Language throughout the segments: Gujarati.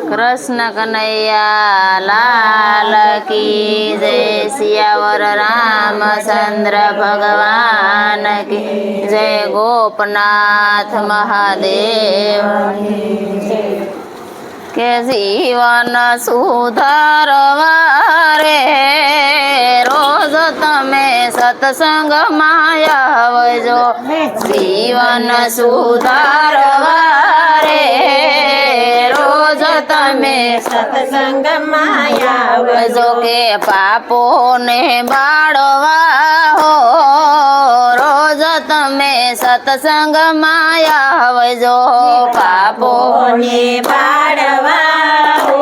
કૃષ્ણ કનૈયા લાલ કી જય સિયાવર રામચંદ્ર ભગવાન કી જય ગોપનાથ મહાદેવ કે જીવન સુધારવા રે રોજ તમે સત્સંગમાં આવજો જીવન સુધારવા રે રોજ તમે સત્સંગમાં આવજો કે પાપોને બાળવા હો રોજ તમે સત્સંગમાં આવજો પાપોને બાળવા હો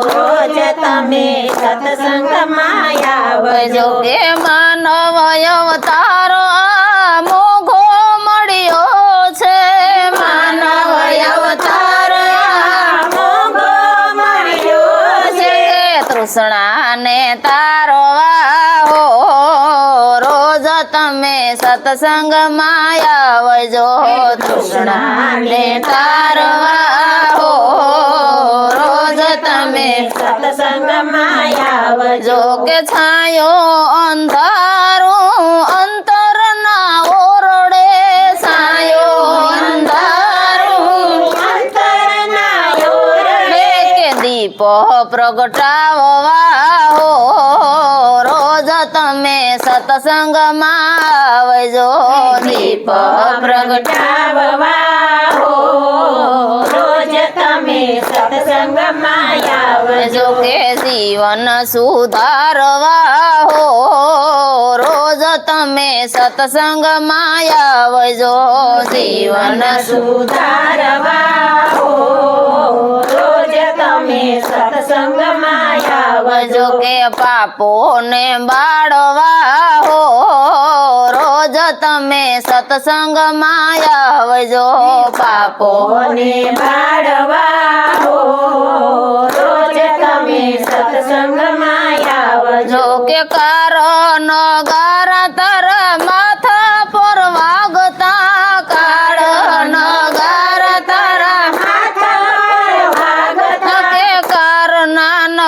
રોજ તમે સત્સંગમાં આવજો કે માનવ અવતારો આ મોઘો મળ્યો છે માનવ અવતાર મોગો મળ્યો છે તૃષ્ણાને તારવા હો રોજ તમે સત્સંગમાં આવજો તૃષ્ણાને તારવા હો રોજ તમે સત્સંગમાં આવજો કે છાયો અંધારું અંતર ના ઓરડે છાયો અંધારું અંતરના કે ઓરડે દીપ પ્રગટાવવા હો રોજ તમે સત્સંગમાં આવજો દીપ પ્રગટાવવા હો રોજ તમે સત્સંગમાં આવજો કે જીવન સુધારવા હો રોજ તમે સત્સંગમાં આવજો જીવન સુધારવા હો રોજ તમે સત્સંગમાં આવજો કે પાપોને બાળવા હો રોજ તમે સત્સંગમાં આવજો પાપોને બાળવા હો રોજ તમે સત્સંગમાં આવજો કે કારણ ગારા તારા માથા પર વાગતા કારણ ગારા તારા કે કારણ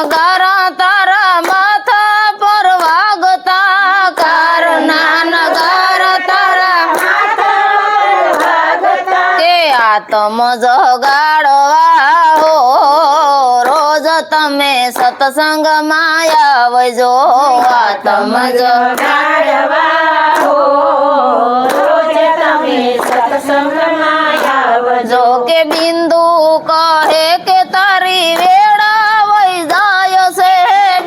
ગારા તારા માથા પર વાગતા કારણ ગારા તારા કે આત્મ જગાડવા હો રોજ તમે સત્સંગમાં આવજો આત્મ ગાડવા હો રોજ તમે સત્સંગમાં આવજો કે બિંદુ કહે કે તારી વેળા વઈ જાય છે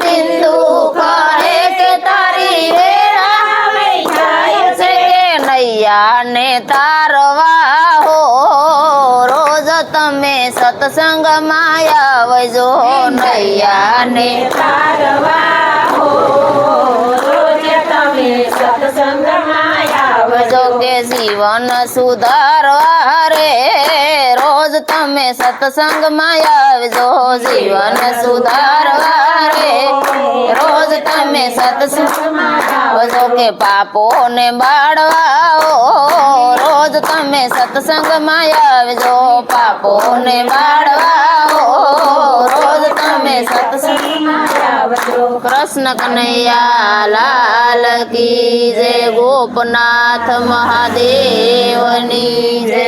બિંદુ કહે કે તારી વેળા વઈ જાય છે કે નૈયા ને તારવા હો રોજ તમે સત્સંગમાં આવજો નૈયા ને તારવા હો રોજ તમે સત્સંગમાં આવજો કે જીવન સુધારવા રે રોજ તમે સત્સંગમાં આવજો જીવન સુધારવા રે રોજ તમે સત્સંગમાં આવજો કે પાપોને બાળવા હો રોજ તમે સત્સંગમાં આવજો પાપોને બાળવા હો રોજ તમે સત્સંગમાં આવજો કૃષ્ણ કનૈયા લાલ કી જય ગોપનાથ મહાદેવની જય